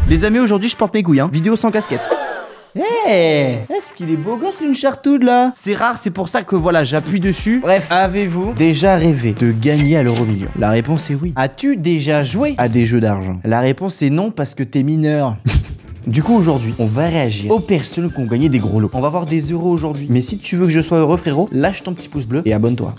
Les amis, aujourd'hui je porte mes couilles, hein. Vidéo sans casquette. Est-ce qu'il est beau gosse, une chartoude là? C'est rare, c'est pour ça que voilà, j'appuie dessus. Bref, avez-vous déjà rêvé de gagner à l'euro-million? La réponse est oui. As-tu déjà joué à des jeux d'argent? La réponse est non parce que t'es mineur. Du coup aujourd'hui, on va réagir aux personnes qui ont gagné des gros lots. On va voir des euros aujourd'hui. Mais si tu veux que je sois heureux, frérot, lâche ton petit pouce bleu et abonne-toi.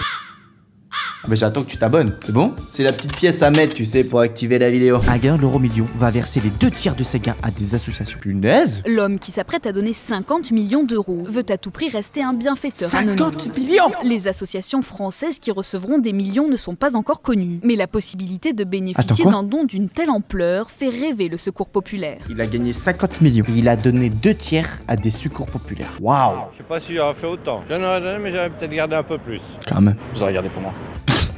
Bah j'attends que tu t'abonnes, c'est bon? C'est la petite pièce à mettre, tu sais, pour activer la vidéo. Un gagnant de l'euro-million va verser les 2 tiers de ses gains à des associations. Punaise! L'homme qui s'apprête à donner 50 millions d'euros veut à tout prix rester un bienfaiteur 50 anonyme. millions! Les associations françaises qui recevront des millions ne sont pas encore connues. Mais la possibilité de bénéficier Attends, quoi? d'un don d'une telle ampleur fait rêver le secours populaire. Il a gagné 50 millions. Il a donné 2 tiers à des secours populaires. Waouh! Je sais pas si j'aurais fait autant. J'en aurais donné, mais j'aurais peut-être gardé un peu plus. Quand même. J'aurais gardé pour moi.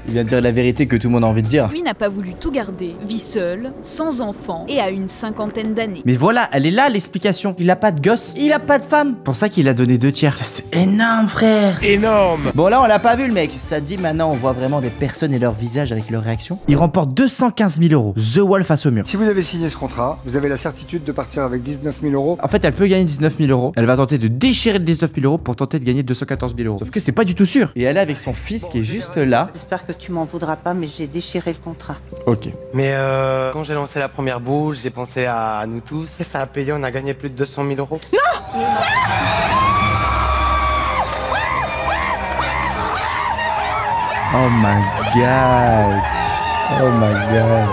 Il vient de dire la vérité que tout le monde a envie de dire. Lui n'a pas voulu tout garder, vit seul, sans enfant et a une cinquantaine d'années. Mais voilà, elle est là l'explication. Il a pas de gosse, il a pas de femme. Pour ça qu'il a donné 2 tiers. C'est énorme, frère. Énorme! Bon là on l'a pas vu le mec. Ça dit maintenant on voit vraiment des personnes et leur visage avec leurs réactions. Il remporte 215 000 euros. The Wall face au mur. Si vous avez signé ce contrat, vous avez la certitude de partir avec 19 000 euros. En fait elle peut gagner 19 000 euros. Elle va tenter de déchirer le 19 000 euros pour tenter de gagner 214 000 euros. Sauf que c'est pas du tout sûr. Et elle est avec son fils qui est juste là. J'espère que tu m'en voudras pas, mais j'ai déchiré le contrat. Ok. Mais quand j'ai lancé la première boule, j'ai pensé à nous tous. Et ça a payé, on a gagné plus de 200 000 euros. Oh my god. Oh my god.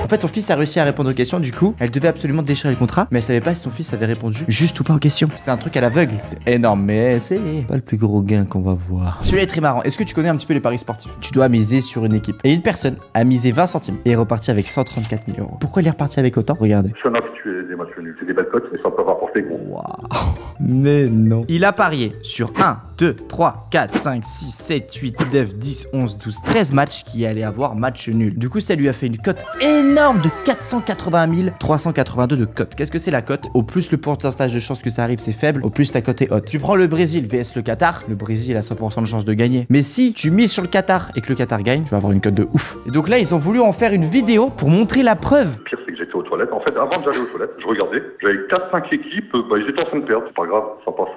En fait, son fils a réussi à répondre aux questions, du coup, elle devait absolument déchirer le contrat, mais elle savait pas si son fils avait répondu juste ou pas aux questions. C'était un truc à l'aveugle. C'est énorme, mais c'est pas le plus gros gain qu'on va voir. Celui-là est très marrant. Est-ce que tu connais un petit peu les paris sportifs? Tu dois miser sur une équipe. Et une personne a misé 20 centimes et est reparti avec 134 000 euros. Pourquoi il est reparti avec autant? Regardez. Je suis un habitué des matchs nuls. C'est des belles cotes, mais ça peut rapporter gros. Waouh. Mais non. Il a parié sur 1, 2, 3, 4, 5, 6, 7, 8, 9, 10, 11, 12, 13 matchs qui allaient avoir match nul. Du coup, ça lui a fait une cote énorme de 480 382 de cote. Qu'est-ce que c'est la cote? Au plus le pourcentage de chance que ça arrive c'est faible, au plus ta cote est haute. Tu prends le Brésil vs le Qatar, le Brésil a 100% de chance de gagner. Mais si tu mises sur le Qatar et que le Qatar gagne, tu vas avoir une cote de ouf. Et donc là, ils ont voulu en faire une vidéo pour montrer la preuve. Le pire, c'est que j'étais aux toilettes. En fait, avant d'aller aux toilettes, je regardais. J'avais 4-5 équipes, ils étaient en train de perdre. C'est pas grave, ça passe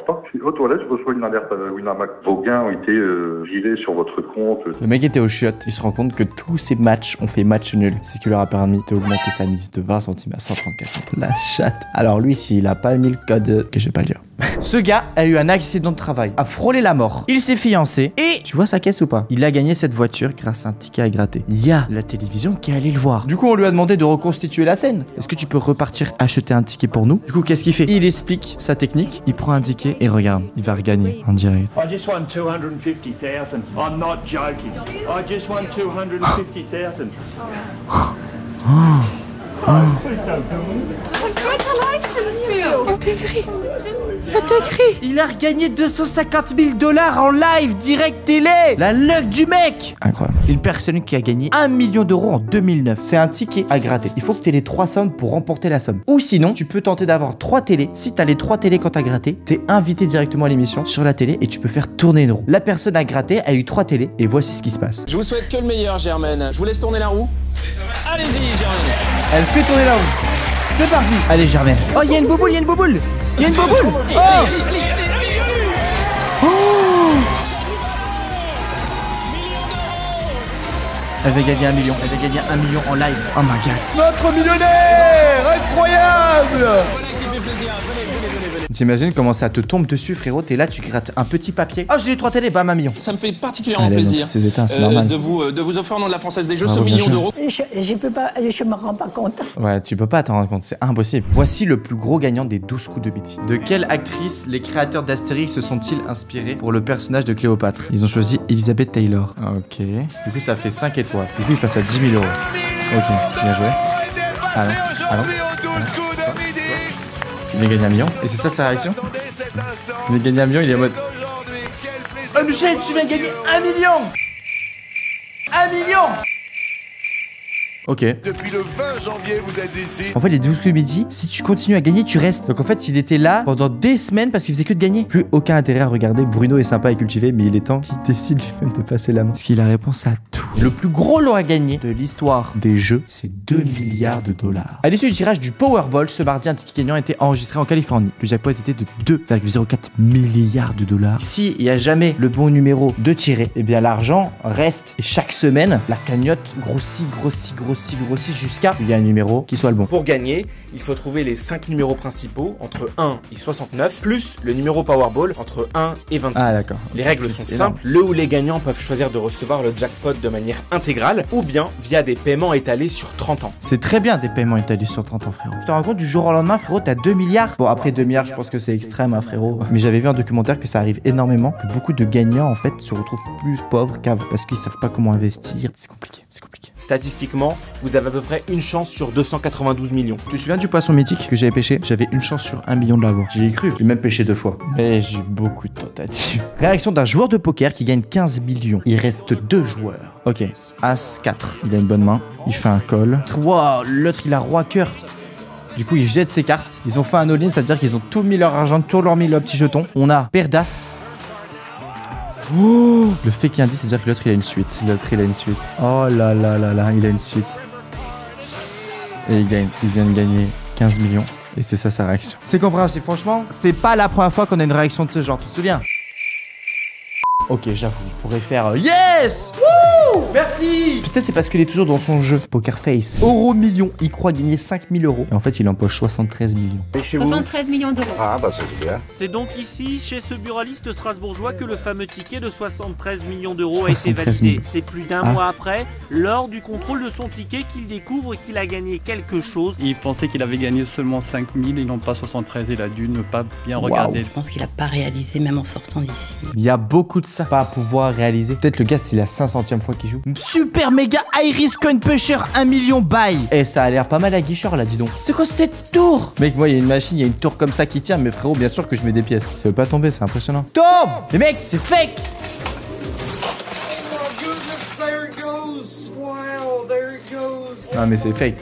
pas. Puis aux toilettes, je reçois une alerte à Winamax. Vos gains ont été virés sur votre compte. Le mec était au chiottes. Il se rend compte que tous ces matchs ont fait match nul. C'est ce qui leur a permis d'augmenter sa mise de 20 centimes à 134. La chatte. Alors lui, s'il a pas mis le code, que je vais pas le dire. Ce gars a eu un accident de travail, a frôlé la mort. Il s'est fiancé et tu vois sa caisse ou pas? Il a gagné cette voiture grâce à un ticket à gratter. Il y a la télévision qui est allée le voir. Du coup, on lui a demandé de reconstituer la scène. Est-ce que tu peux repartir acheter un ticket pour nous? Du coup, qu'est-ce qu'il fait? Il explique sa technique, il prend un ticket et regarde, il va regagner en direct. I just won 250,000. I'm not joking. I just won 250,000. Il a regagné 250 000 $ en live direct télé. La luck du mec. Incroyable. Une personne qui a gagné 1 million d'euros en 2009. C'est un ticket à gratter. Il faut que tu aies les 3 sommes pour remporter la somme. Ou sinon, tu peux tenter d'avoir 3 télés. Si tu as les 3 télés quand tu as gratté, tu es invité directement à l'émission sur la télé et tu peux faire tourner une roue. La personne a gratté a eu 3 télés et voici ce qui se passe. Je vous souhaite que le meilleur, Germaine. Je vous laisse tourner la roue. Allez-y, Germaine. Elle fait tourner la roue. C'est parti. Allez, Germaine. Oh, il y a une bouboule, il y a une bouboule. Il y a une bouboule. Oh. Oh. Elle va gagner 1 million. Elle va gagner 1 million en live. Oh my god. Notre millionnaire. Incroyable. T'imagines comment ça te tombe dessus, frérot? T'es là, tu grattes un petit papier. Oh, j'ai les 3 télés, bam, 1 million. Ça me fait particulièrement Allez, plaisir dans tous ces états, c'est normal. de vous offrir au nom de la Française des Jeux Bravo, ce bien million sûr. d'euros. Je peux pas, je me rends pas compte. Ouais, tu peux pas t'en rendre compte, c'est impossible. Voici le plus gros gagnant des 12 coups de bêtis. De quelle actrice les créateurs d'Astérix se sont-ils inspirés pour le personnage de Cléopâtre? Ils ont choisi Elizabeth Taylor. Ok. Du coup, ça fait 5 étoiles. Du coup, il passe à 10 000 euros. Ok, bien joué. Allons, allons. Il vient gagner 1 million. Et c'est ça sa réaction? Il vient gagner 1 million, il est en mode... Oh Michel, tu viens gagner 1 million! 1 million! Ok. Depuis le 20 janvier, vous êtes ici. En fait, les 12 coups midi, si tu continues à gagner, tu restes. Donc en fait, il était là pendant des semaines parce qu'il faisait que de gagner. Plus aucun intérêt à regarder. Bruno est sympa et cultivé, mais il est temps qu'il décide lui-même de passer la main. Parce qu'il a réponse à tout. Le plus gros lot à gagner de l'histoire des jeux, c'est 2 milliards de dollars. À l'issue du tirage du Powerball, ce mardi, un ticket gagnant a été enregistré en Californie. Le jackpot était de 2,04 milliards de dollars. Si il n'y a jamais le bon numéro de tirer, eh bien l'argent reste. Et chaque semaine, la cagnotte grossit jusqu'à il y a un numéro qui soit le bon. Pour gagner, il faut trouver les 5 numéros principaux entre 1 et 69, plus le numéro Powerball entre 1 et 26. Ah d'accord. Les règles sont simples. Le ou les gagnants peuvent choisir de recevoir le jackpot de manière intégrale ou bien via des paiements étalés sur 30 ans. C'est très bien des paiements étalés sur 30 ans, frérot. Tu te rends compte, du jour au lendemain, frérot, t'as 2 milliards. Bon, après 2 milliards, je pense que c'est extrême, hein, frérot. Mais j'avais vu un documentaire que ça arrive énormément, que beaucoup de gagnants, en fait, se retrouvent plus pauvres qu'avant parce qu'ils savent pas comment investir. C'est compliqué, c'est compliqué. Statistiquement, vous avez à peu près une chance sur 292 millions. Tu te souviens du poisson mythique que j'avais pêché? J'avais une chance sur 1 million de l'avoir. J'y ai cru. J'ai même pêché 2 fois. Mais j'ai eu beaucoup de tentatives. Réaction d'un joueur de poker qui gagne 15 millions. Il reste 2 joueurs. Ok. As 4. Il a une bonne main. Il fait un call. Wow, l'autre il a roi cœur. Du coup, ils jettent ses cartes. Ils ont fait un all-in, ça veut dire qu'ils ont tout mis leur argent, tout leur mis leur petit jeton. On a paire d'as. Oh, le fait qu'il y ait un 10, ça veut dire que l'autre il a une suite. L'autre il a une suite. Oh là là là là, il a une suite. Et il gagne. Il vient de gagner 15 millions. Et c'est ça sa réaction. C'est compréhensible, franchement. C'est pas la première fois qu'on a une réaction de ce genre, tu te souviens? Ok, j'avoue, il pourrait faire Yes! Wouh! Merci! Peut-être c'est parce qu'il est toujours dans son jeu Poker Face. Euro million, il croit gagner 5000 euros. Et en fait, il empoche 73 millions. 73 millions d'euros. Ah bah c'est bien. C'est donc ici, chez ce buraliste strasbourgeois, que le fameux ticket de 73 millions d'euros a été validé. C'est plus d'un mois après, lors du contrôle de son ticket, qu'il découvre qu'il a gagné quelque chose. Il pensait qu'il avait gagné seulement 5000 et non pas 73. Il a dû ne pas bien regarder. Je pense qu'il n'a pas réalisé même en sortant d'ici. Il y a beaucoup de ça pas à pouvoir réaliser. Peut-être le gars, c'est la 500e fois qu'il joue. Super méga Iris Coin Pusher 1 million buy. Et ça a l'air pas mal à guicheur là, dis donc. C'est quoi cette tour? Mec, moi, il y a une machine, il y a une tour comme ça qui tient. Mais frérot, bien sûr que je mets des pièces. Ça veut pas tomber, c'est impressionnant. Tombe! Mais mec, c'est fake! Non, mais c'est fake.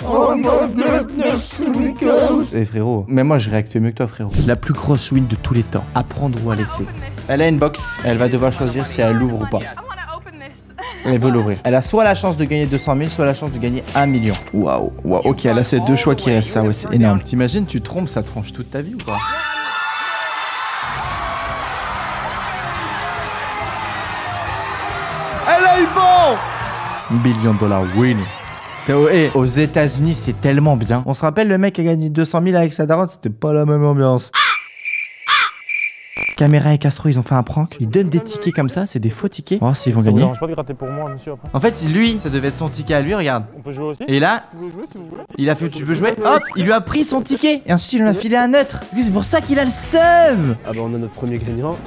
Oh my goodness, here we go. Eh frérot, mais moi je réacte mieux que toi frérot. La plus grosse win de tous les temps, à prendre ou à laisser. Elle a une box, elle va devoir choisir si elle l'ouvre ou pas. Elle veut l'ouvrir. Elle a soit la chance de gagner 200 000, soit la chance de gagner 1 million. Waouh, waouh, ok, elle a ces 2 choix qui restent, ça ouais, c'est énorme. T'imagines, tu trompes, ça tranche toute ta vie ou pas? Elle a eu bon! $1 billion win. Et aux États-Unis, c'est tellement bien. On se rappelle, le mec a gagné 200 000 avec sa daronne, c'était pas la même ambiance. Caméra et Castro, ils ont fait un prank. Ils donnent des tickets comme ça, c'est des faux tickets. On va voir s'ils vont gagner. Ça vous dérange pas de gratter pour moi, monsieur, après? En fait, lui, ça devait être son ticket à lui, regarde. On peut jouer aussi? Et là, vous pouvez jouer si vous voulez. Il a fait, tu veux jouer? Hop, il lui a pris son ticket. Et ensuite, il en a filé un autre. C'est pour ça qu'il a le seum. Ah bah on a notre premier gagnant.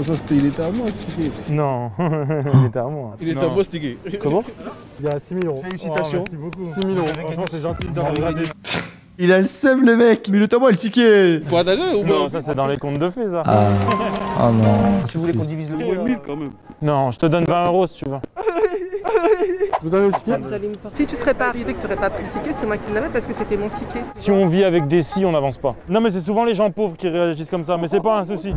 Ça, il était à moi ce ticket. Non, il était à moi. Il était à moi ce ticket. Comment? Il y a 6 000 euros. Félicitations. Oh, merci beaucoup. 6 000 euros. Franchement, c'est gentil de regarder. Il a le seum, le mec. Mais il est à moi le ticket. Pour d'aller ou non, ça c'est dans les comptes de fait, ça. Ah, oh non. Si vous voulez qu'on divise le prix, 1000 quand même. Non, je te donne 20 euros si tu veux. Vous donnez le ticket? Si tu serais pas arrivé, que tu n'aurais pas pris le ticket, c'est moi qui l'avais parce que c'était mon ticket. Si on vit avec des si, on n'avance pas. Non mais c'est souvent les gens pauvres qui réagissent comme ça, mais c'est pas un souci.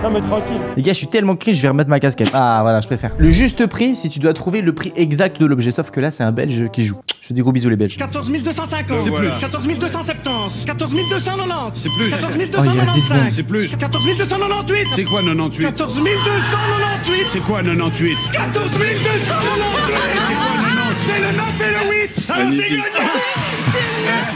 Non mais tranquille. Les gars, je suis tellement clean, je vais remettre ma casquette. Ah voilà, je préfère. Le juste prix, si tu dois trouver le prix exact de l'objet. Sauf que là, c'est un Belge qui joue. Je te dis gros bisous les Belges. 14 250. C'est plus. 14 270. 14 290. C'est plus. 14 Oh, il reste 10 secondes. 295. C'est plus. 14 298. C'est quoi 98? 14 298. C'est quoi 98? 14 298. C'est le 9 et le 8. Alors c'est gagné.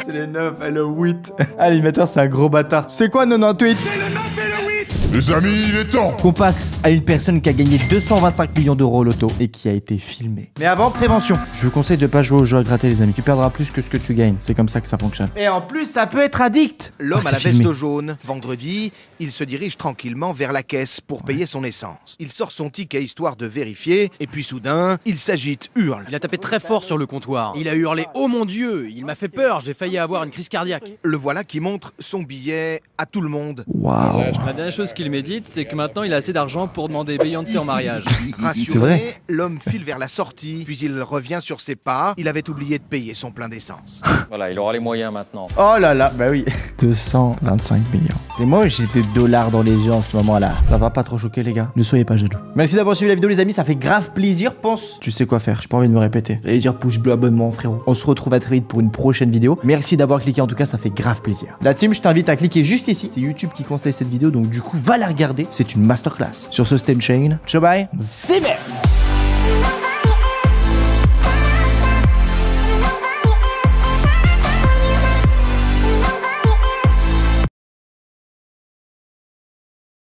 C'est les 9 et le 8. L'animateur, c'est un gros bâtard. C'est quoi 98? C'est le 9 et le 8. Les amis, il est temps Qu'on passe à une personne qui a gagné 225 millions d'euros au loto et qui a été filmée. Mais avant, prévention. Je vous conseille de pas jouer aux jeux à gratter, les amis. Tu perdras plus que ce que tu gagnes. C'est comme ça que ça fonctionne. Et en plus, ça peut être addict. L'homme à la filmé. veste jaune. Vendredi, il se dirige tranquillement vers la caisse pour payer son essence. Il sort son ticket histoire de vérifier, et puis soudain, il s'agite, hurle. Il a tapé très fort sur le comptoir. Il a hurlé « Oh mon Dieu !» Il m'a fait peur, j'ai failli avoir une crise cardiaque. Le voilà qui montre son billet à tout le monde. Waouh. La dernière chose qu'il qu'il médite, c'est que maintenant il a assez d'argent pour demander Beyoncé en mariage. Rassuré, l'homme file vers la sortie, puis il revient sur ses pas. Il avait oublié de payer son plein d'essence. Voilà, il aura les moyens maintenant. Oh là là, bah oui. 225 millions. C'est moi, j'ai des dollars dans les yeux en ce moment-là. Ça va pas trop choquer, les gars. Ne soyez pas jaloux. Merci d'avoir suivi la vidéo, les amis. Ça fait grave plaisir. Pense, tu sais quoi faire. J'ai pas envie de me répéter. J'allais dire pouce bleu, abonnement, frérot. On se retrouve à très vite pour une prochaine vidéo. Merci d'avoir cliqué. En tout cas, ça fait grave plaisir. La team, je t'invite à cliquer juste ici. C'est YouTube qui conseille cette vidéo. Donc, du coup, va la regarder. C'est une masterclass. Sur ce, stay chain. Ciao, bye. Zimmer.